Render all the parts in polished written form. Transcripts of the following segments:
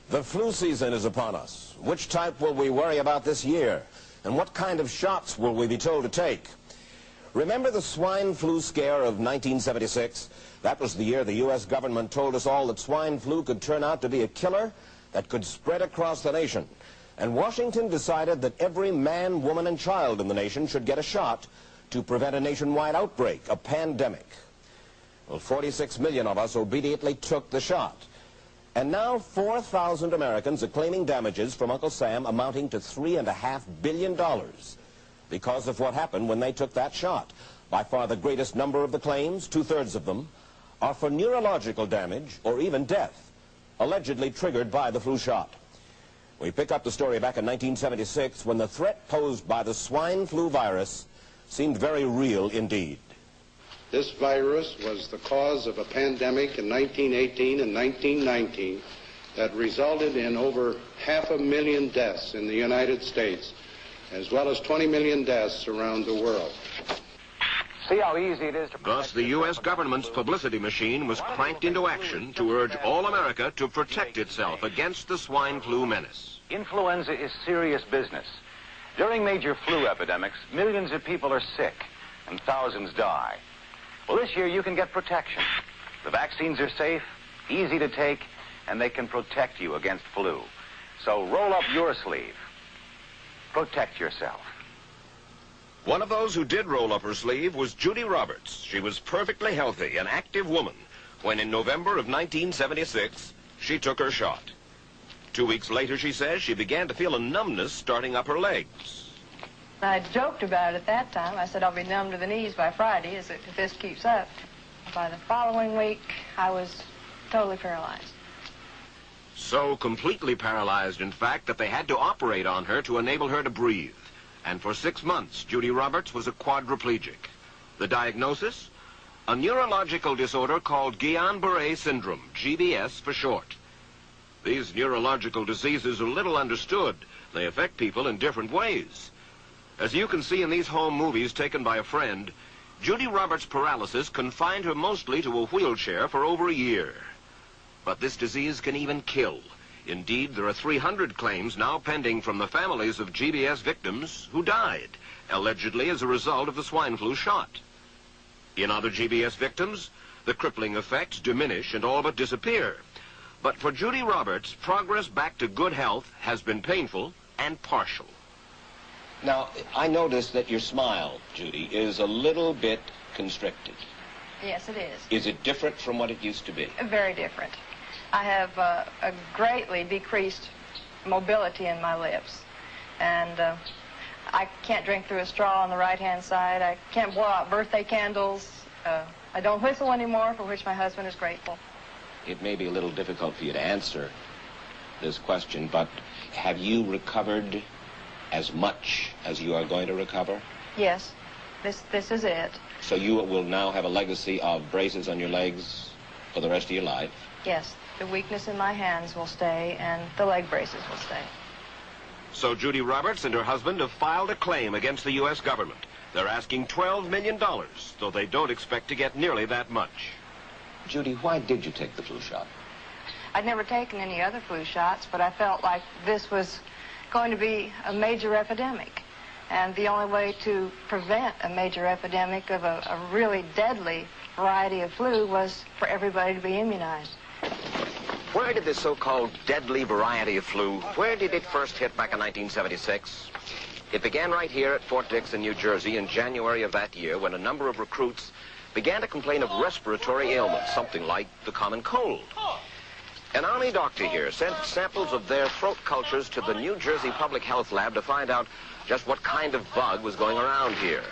The flu season is upon us. Which type will we worry about this year? And what kind of shots will we be told to take? Remember the swine flu scare of 1976? That was the year the U.S. government told us all that swine flu could turn out to be a killer that could spread across the nation. And Washington decided that every man, woman, and child in the nation should get a shot to prevent a nationwide outbreak, a pandemic. Well, 46 million of us obediently took the shot. And now 4,000 Americans are claiming damages from Uncle Sam amounting to $3.5 billion because of what happened when they took that shot. By far the greatest number of the claims, 2/3 of them, are for neurological damage or even death, allegedly triggered by the flu shot. We pick up the story back in 1976 when the threat posed by the swine flu virus seemed very real indeed. This virus was the cause of a pandemic in 1918 and 1919 that resulted in over 500,000 deaths in the United States, as well as 20 million deaths around the world. See how easy it is to... Thus, the U.S. government's publicity machine was cranked into action to urge all America to protect itself against the swine flu menace. Influenza is serious business. During major flu epidemics, millions of people are sick and thousands die. Well, this year you can get protection. The vaccines are safe, easy to take, and they can protect you against flu. So roll up your sleeve. Protect yourself. One of those who did roll up her sleeve was Judy Roberts. She was perfectly healthy, an active woman, when in November of 1976, she took her shot. 2 weeks later, she says, she began to feel a numbness starting up her legs. I joked about it at that time. I said I'll be numb to the knees by Friday if this keeps up. By the following week, I was totally paralyzed. So completely paralyzed, in fact, that they had to operate on her to enable her to breathe. And for 6 months, Judy Roberts was a quadriplegic. The diagnosis? A neurological disorder called Guillain-Barré syndrome, GBS for short. These neurological diseases are little understood. They affect people in different ways. As you can see in these home movies taken by a friend, Judy Roberts' paralysis confined her mostly to a wheelchair for over a year. But this disease can even kill. Indeed, there are 300 claims now pending from the families of GBS victims who died, allegedly as a result of the swine flu shot. In other GBS victims, the crippling effects diminish and all but disappear. But for Judy Roberts, progress back to good health has been painful and partial. Now, I noticed that your smile, Judy, is a little bit constricted. Yes, it is. Is it different from what it used to be? Very different. I have a greatly decreased mobility in my lips. And I can't drink through a straw on the right-hand side. I can't blow out birthday candles. I don't whistle anymore, for which my husband is grateful. It may be a little difficult for you to answer this question, but have you recovered as much as you are going to recover? Yes, this is it. So you will now have a legacy of braces on your legs for the rest of your life? Yes, the weakness in my hands will stay and the leg braces will stay. So Judy Roberts and her husband have filed a claim against the U.S. government. They're asking $12 million, though they don't expect to get nearly that much. Judy, why did you take the flu shot? I'd never taken any other flu shots, but I felt like this was going to be a major epidemic. And the only way to prevent a major epidemic of a really deadly variety of flu was for everybody to be immunized. Where did this so-called deadly variety of flu, where did it first hit back in 1976? It began right here at Fort Dix in New Jersey in January of that year when a number of recruits began to complain of respiratory ailments, something like the common cold. An Army doctor here sent samples of their throat cultures to the New Jersey Public Health Lab to find out just what kind of bug was going around here.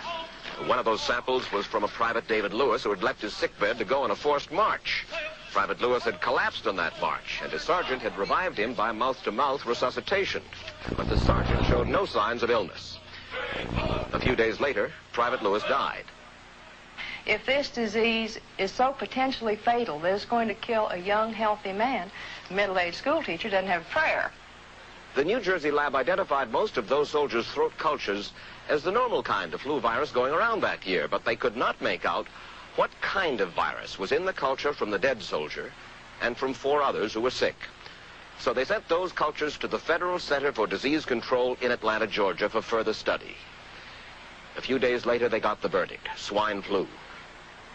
One of those samples was from a Private David Lewis who had left his sickbed to go on a forced march. Private Lewis had collapsed on that march, and his sergeant had revived him by mouth-to-mouth resuscitation. But the sergeant showed no signs of illness. A few days later, Private Lewis died. If this disease is so potentially fatal that it's going to kill a young, healthy man, a middle-aged school teacher doesn't have prayer. The New Jersey lab identified most of those soldiers' throat cultures as the normal kind of flu virus going around that year, but they could not make out what kind of virus was in the culture from the dead soldier and from 4 others who were sick. So they sent those cultures to the Federal Center for Disease Control in Atlanta, Georgia for further study. A few days later, they got the verdict: swine flu.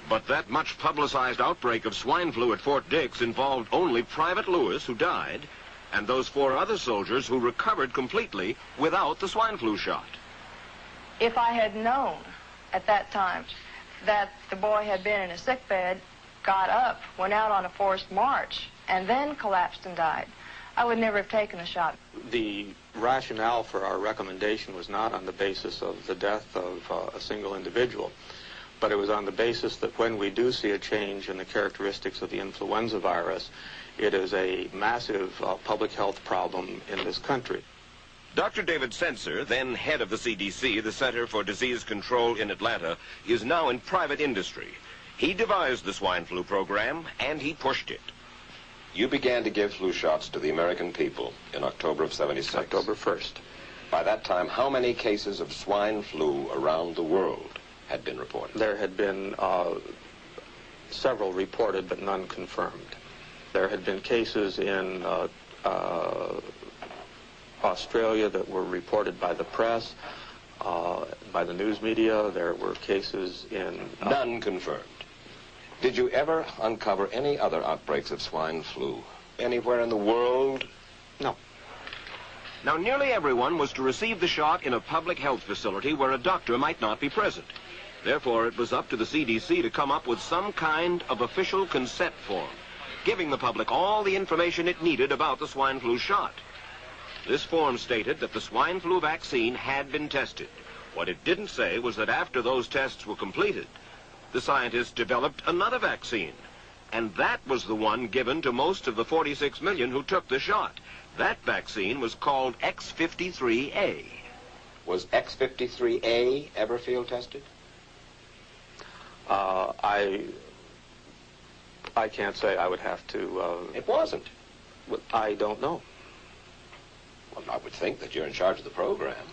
But that much publicized outbreak of swine flu at Fort Dix involved only Private Lewis, who died, and those 4 other soldiers who recovered completely without the swine flu shot. If I had known at that time that the boy had been in a sick bed, got up, went out on a forced march, and then collapsed and died, I would never have taken a shot. The rationale for our recommendation was not on the basis of the death of a single individual, but it was on the basis that when we do see a change in the characteristics of the influenza virus, it is a massive public health problem in this country. Dr. David Censer, then head of the CDC, the Center for Disease Control in Atlanta, is now in private industry. He devised the swine flu program, and he pushed it. You began to give flu shots to the American people in October of '76. October 1st. By that time, how many cases of swine flu around the world had been reported? There had been several reported, but none confirmed. There had been cases in Australia that were reported by the press, by the news media. There were cases in... None confirmed. Did you ever uncover any other outbreaks of swine flu anywhere in the world? No. Now, nearly everyone was to receive the shot in a public health facility where a doctor might not be present. Therefore, it was up to the CDC to come up with some kind of official consent form, giving the public all the information it needed about the swine flu shot. This form stated that the swine flu vaccine had been tested. What it didn't say was that after those tests were completed, the scientists developed another vaccine, and that was the one given to most of the 46 million who took the shot. That vaccine was called X53A. Was X53A ever field tested? I can't say. I would have to... It wasn't. I don't know. Well, I would think that you're in charge of the program.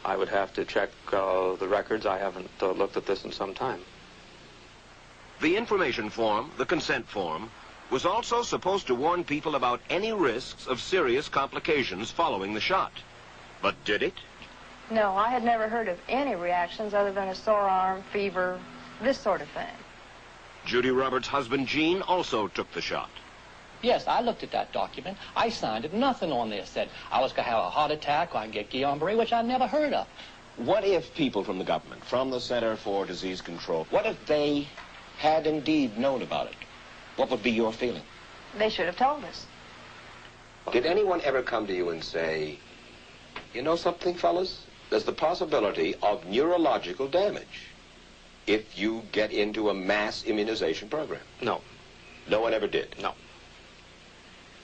I would have to check the records. I haven't looked at this in some time. The information form, the consent form, was also supposed to warn people about any risks of serious complications following the shot. But did it? No, I had never heard of any reactions other than a sore arm, fever, this sort of thing. Judy Roberts' husband, Gene, also took the shot. Yes, I looked at that document. I signed it. Nothing on there said I was going to have a heart attack or I get Guillain-Barré, which I never heard of. What if people from the government, from the Center for Disease Control, what if they had indeed known about it? What would be your feeling? They should have told us. Did anyone ever come to you and say, you know something, fellas? There's the possibility of neurological damage if you get into a mass immunization program? No. No one ever did? No.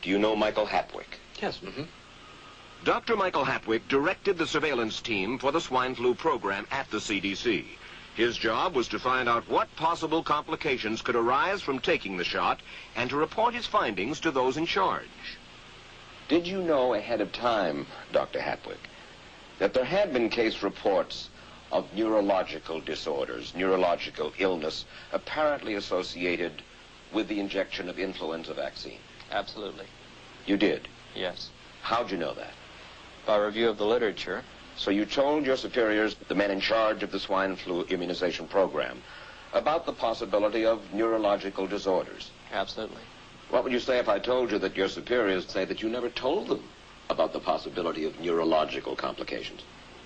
Do you know Michael Hapwick? Yes. Mm-hmm. Dr. Michael Hapwick directed the surveillance team for the swine flu program at the CDC. His job was to find out what possible complications could arise from taking the shot and to report his findings to those in charge. Did you know ahead of time, Dr. Hapwick, that there had been case reports of neurological disorders, neurological illness, apparently associated with the injection of influenza vaccine? Absolutely. You did? Yes. How'd you know that? By review of the literature. So you told your superiors, the men in charge of the swine flu immunization program, about the possibility of neurological disorders? Absolutely. What would you say if I told you that your superiors say that you never told them about the possibility of neurological complications?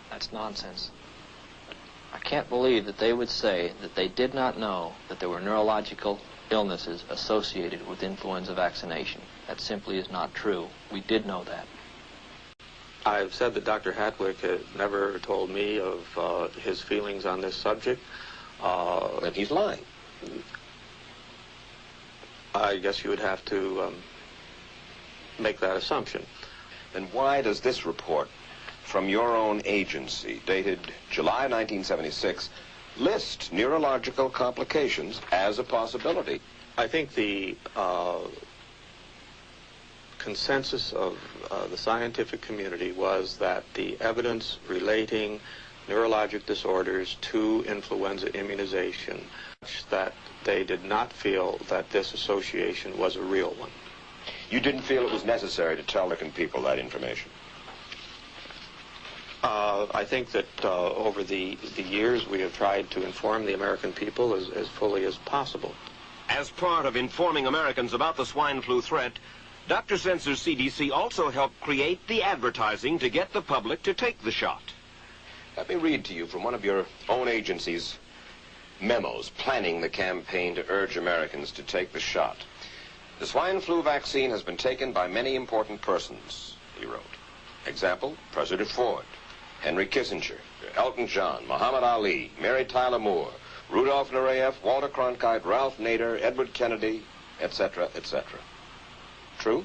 That's nonsense. I can't believe that they would say that they did not know that there were neurological illnesses associated with influenza vaccination. That simply is not true. We did know that. I've said that Dr. Hapwick had never told me of his feelings on this subject. Then he's lying. I guess you would have to make that assumption. Then why does this report from your own agency, dated July 1976, list neurological complications as a possibility? I think the consensus of the scientific community was that the evidence relating neurologic disorders to influenza immunization, that they did not feel that this association was a real one. You didn't feel it was necessary to tell the people that information? I think that over the years we have tried to inform the American people as fully as possible. As part of informing Americans about the swine flu threat, Dr. Sensor's CDC also helped create the advertising to get the public to take the shot. Let me read to you from one of your own agency's memos planning the campaign to urge Americans to take the shot. The swine flu vaccine has been taken by many important persons, he wrote. Example, President Ford, Henry Kissinger, Elton John, Muhammad Ali, Mary Tyler Moore, Rudolph Nureyev, Walter Cronkite, Ralph Nader, Edward Kennedy, etc., etc. True?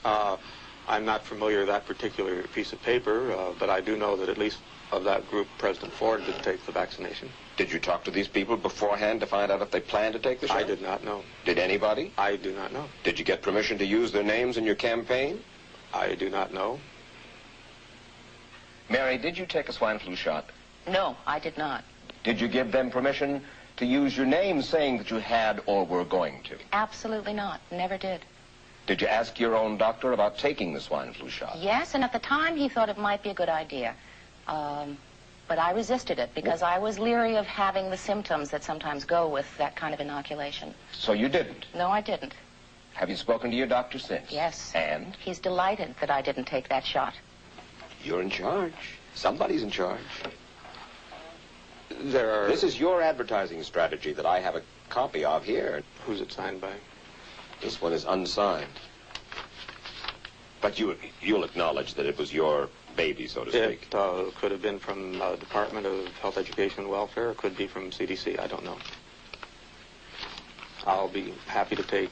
I'm not familiar with that particular piece of paper, but I do know that at least of that group, President Ford did take the vaccination. Did you talk to these people beforehand to find out if they planned to take the shot? I did not know. Did anybody? I do not know. Did you get permission to use their names in your campaign? I do not know. Mary, did you take a swine flu shot? No, I did not. Did you give them permission to use your name saying that you had or were going to? Absolutely not. Never did. Did you ask your own doctor about taking the swine flu shot? Yes, and at the time he thought it might be a good idea. But I resisted it because I was leery of having the symptoms that sometimes go with that kind of inoculation. So you didn't? No, I didn't. Have you spoken to your doctor since? Yes. And? He's delighted that I didn't take that shot. You're in charge. Somebody's in charge. This is your advertising strategy that I have a copy of here. Who's it signed by? This one is unsigned. But you'll acknowledge that it was your baby, so to speak. It could have been from the Department of Health, Education, and Welfare. It could be from CDC. I don't know. I'll be happy to take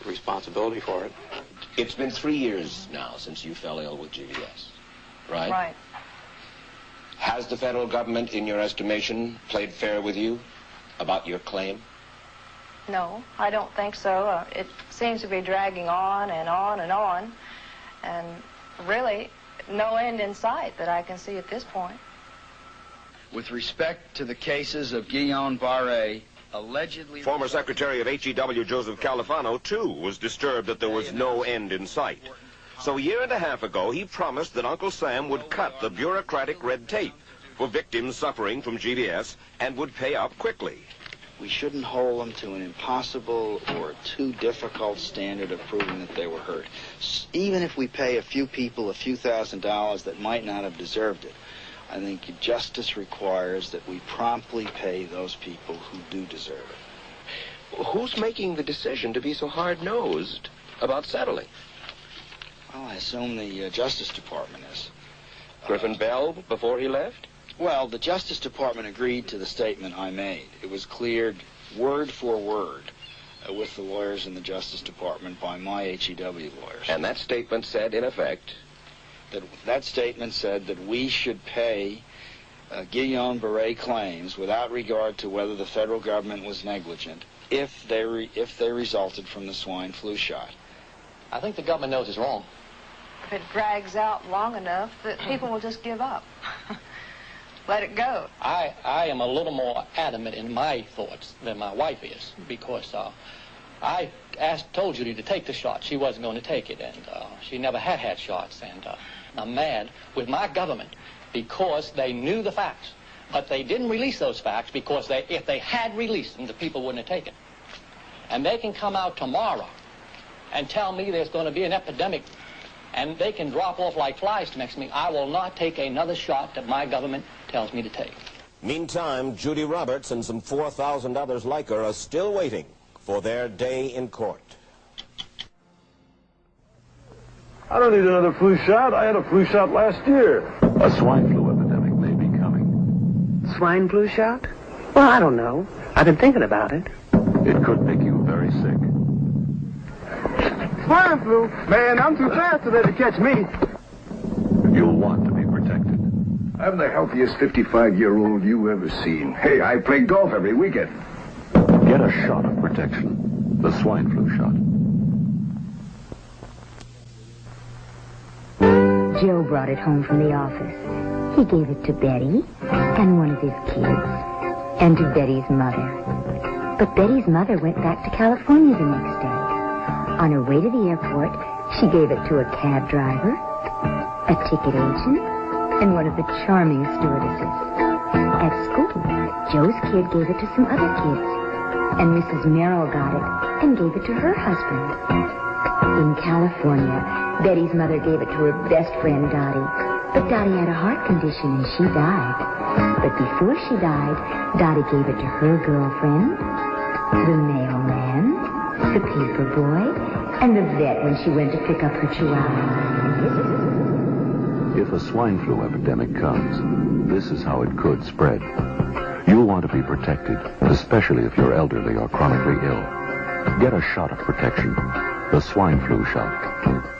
responsibility for it. It's been 3 years now since you fell ill with GBS, right? Right. Has the federal government, in your estimation, played fair with you about your claim? No, I don't think so. It seems to be dragging on and on and on, and really no end in sight that I can see at this point. With respect to the cases of Guillain-Barré, allegedly... Former Secretary of HEW Joseph Califano, too, was disturbed that there was no end in sight. So a year and a half ago, he promised that Uncle Sam would cut the bureaucratic red tape for victims suffering from GBS and would pay up quickly. We shouldn't hold them to an impossible or too difficult standard of proving that they were hurt. Even if we pay a few people a few $1,000s that might not have deserved it, I think justice requires that we promptly pay those people who do deserve it. Who's making the decision to be so hard-nosed about settling? Well, I assume the Justice Department is. Griffin Bell before he left? Well, the Justice Department agreed to the statement I made. It was cleared word for word with the lawyers in the Justice Department by my HEW lawyers. And that statement said, in effect? That statement said that we should pay Guillain-Barré claims without regard to whether the federal government was negligent if they resulted from the swine flu shot. I think the government knows it's wrong. If it drags out long enough, that people will just give up. Let it go. I am a little more adamant in my thoughts than my wife is, because I told Judy to take the shot. She wasn't going to take it, and she never had shots, and I'm mad with my government because they knew the facts, but they didn't release those facts because if they had released them, the people wouldn't have taken. And they can come out tomorrow and tell me there's going to be an epidemic, and they can drop off like flies next to me. I will not take another shot that my government tells me to take. Meantime, Judy Roberts and some 4,000 others like her are still waiting for their day in court. I don't need another flu shot. I had a flu shot last year. A swine flu epidemic may be coming. Swine flu shot? Well, I don't know. I've been thinking about it. It could make you very sick. Swine flu? Man, I'm too fast for that to catch me. You'll want to be protected. I'm the healthiest 55-year-old you ever seen. Hey, I play golf every weekend. Get a shot of protection. The swine flu shot. Joe brought it home from the office. He gave it to Betty and one of his kids and to Betty's mother. But Betty's mother went back to California the next day. On her way to the airport, she gave it to a cab driver, a ticket agent, and one of the charming stewardesses. At school, Joe's kid gave it to some other kids, and Mrs. Merrill got it and gave it to her husband. In California, Betty's mother gave it to her best friend, Dottie. But Dottie had a heart condition and she died. But before she died, Dottie gave it to her girlfriend, the mailman, the paper boy, and the vet when she went to pick up her chihuahua. If a swine flu epidemic comes, this is how it could spread. You'll want to be protected, especially if you're elderly or chronically ill. Get a shot of protection, the swine flu shot.